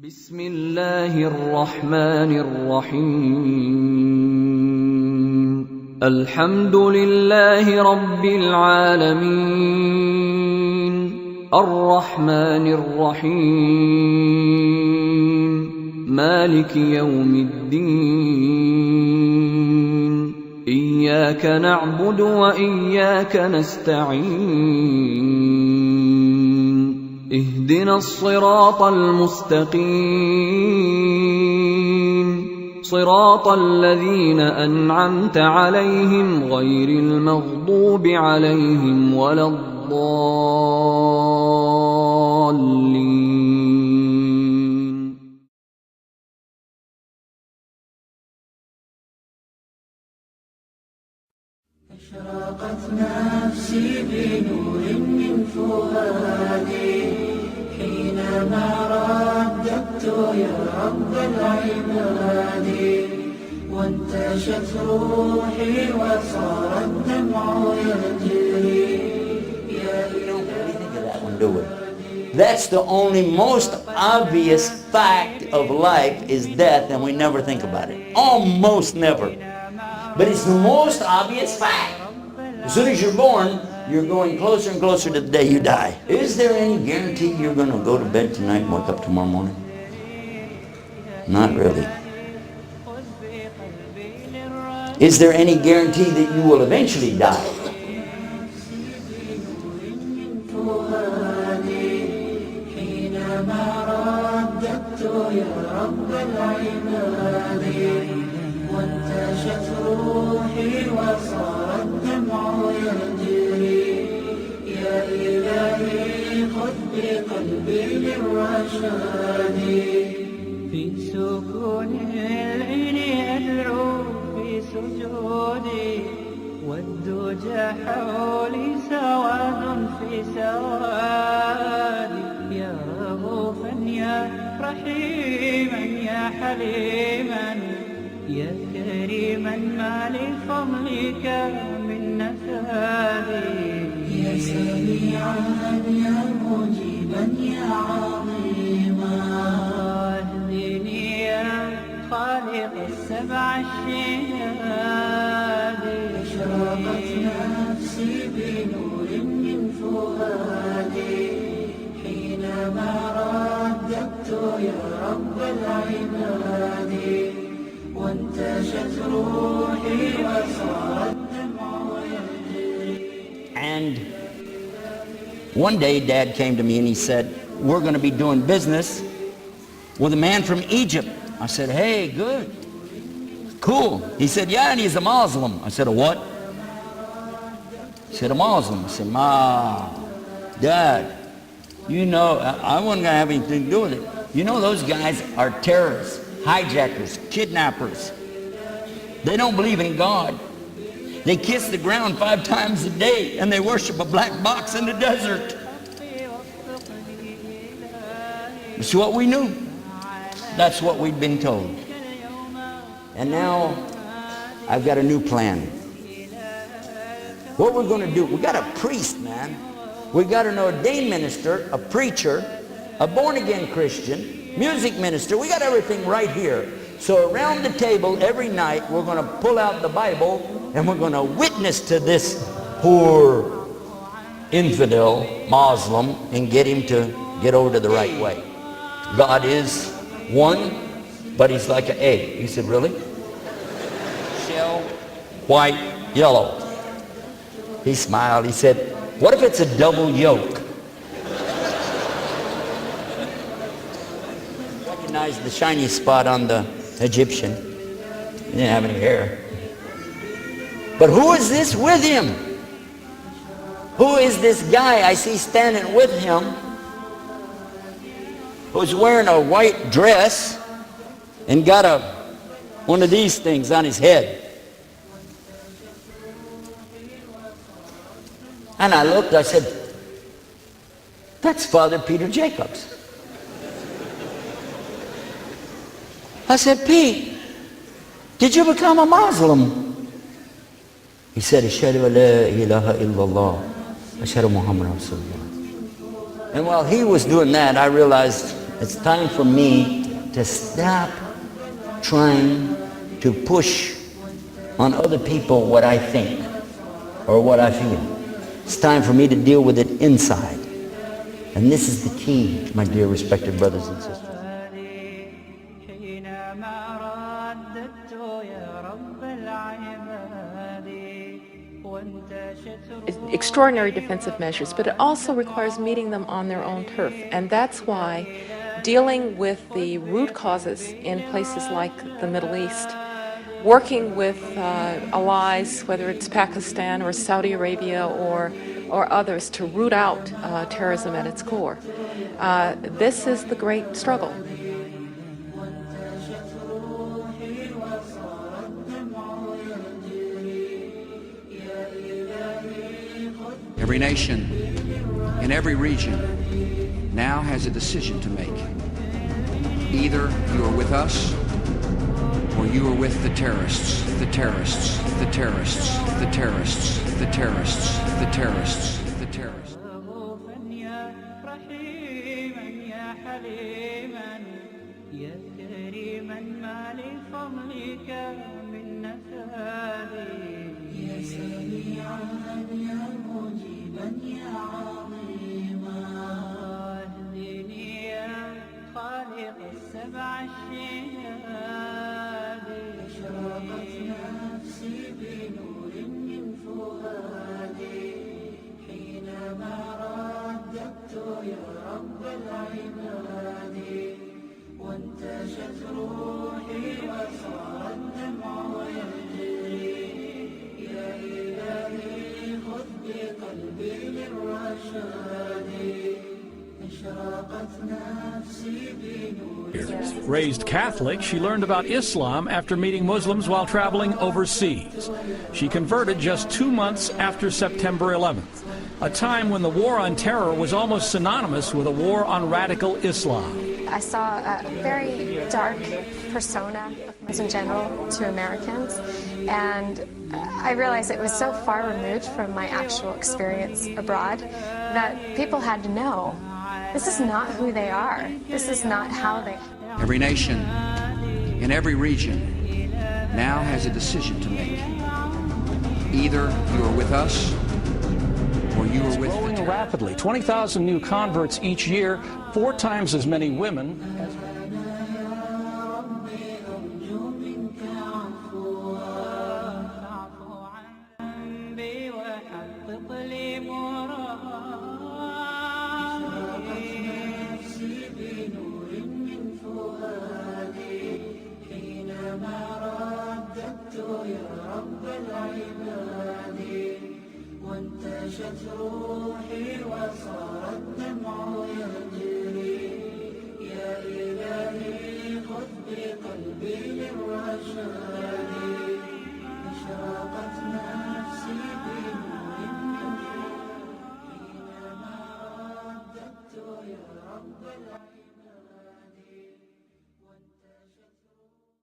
بسم الله الرحمن الرحيم الحمد لله رب العالمين الرحمن الرحيم مالك يوم الدين إياك نعبد وإياك نستعين اهدنا الصراط المستقيم صراط الذين أنعمت عليهم غير المغضوب عليهم ولا الضالين. أشرقت نفسي بنور من فؤادي حينما رددت يا رب العباد وانتشت روحي وصار الدمع يجري يا إلهي. That's the only most obvious fact of life is death, and we never think about it. Almost never. But it's the most obvious fact. As soon as you're born, you're going closer and closer to the day you die. Is there any guarantee you're going to go to bed tonight and wake up tomorrow morning? Not really. Is there any guarantee that you will eventually die? وانتشت روحي وصار الدمع يجري يا إلهي خذ بقلبي للرشاد في سكون العين أدعو في سجودي والدجى حولي سواد في سوادي يا رؤوفا يا رحيما يا حليما يا كريما ما لفضلك من نفادي يا سميعا يا مجيبا يا عظيما اهدني يا خالق السبع الشهاد أشرقت نفسي بنور من فؤادي حينما رددت يا رب العباد وانتشت روحي وصار الدمع يجري. And one day Dad came to me and he said, we're going to be doing business with a man from Egypt. I said, hey, good. Cool. He said, yeah, and he's a Muslim. I said, a what? He said, a Muslim. I said, Dad, you know, I wasn't going to have anything to do with it. You know those guys are terrorists, hijackers, kidnappers. They don't believe in God. They kiss the ground 5 times a day and they worship a black box in the desert. It's what we knew. That's what we'd been told. And now I've got a new plan. What we're going to do, we got a priest, man. We got an ordained minister, a preacher, a born-again Christian, music minister. We got everything right here. So around the table every night we're going to pull out the Bible and we're going to witness to this poor infidel Muslim and get him to get over to the right way. God is one, but he's like an egg. He said, really? Shell, white, yellow. He smiled. He said, what if it's a double yolk? Recognized the shiny spot on the Egyptian. He didn't have any hair. But who is this with him? Who is this guy I see standing with him who's wearing a white dress and got one of these things on his head? And I looked, I said, that's Father Peter Jacobs. I said, Pete, did you become a Muslim? He said, Ashhadu an la ilaha illallah, Ashhadu Muhammad Rasulullah. And while he was doing that, I realized It's time for me to stop trying to push on other people what I think or what I feel. It's time for me to deal with it inside. And this is the key, my dear respected brothers and sisters. Extraordinary defensive measures, but it also requires meeting them on their own turf. And that's why dealing with the root causes in places like the Middle East, working with allies, whether it's Pakistan or Saudi Arabia or others, to root out terrorism at its core. This is the great struggle. Every nation in every region now has a decision to make. Either you are with us or you are with the terrorists, the terrorists, the terrorists, the terrorists, the terrorists, the terrorists, the terrorists. السبع الشهاد أشرقت نفسي بنور من فؤادي حينما رددت يا رب العباد وانتشت روحي وصار الدمع يجري يا إلهي خذ بقلبي للرشاد أشرقت نفسي بنور. Raised Catholic, she learned about Islam after meeting Muslims while traveling overseas. She converted just 2 months after September 11th, a time when the war on terror was almost synonymous with a war on radical Islam. I saw a very dark persona of Muslims in general to Americans, and I realized it was so far removed from my actual experience abroad that people had to know this is not who they are. This is not how they. Every nation in every region now has a decision to make. Either you are with us or you are with the terrorists. Growing rapidly, 20,000 new converts each year, 4 times as many women as وانتشت روحي وصار الدمع يجري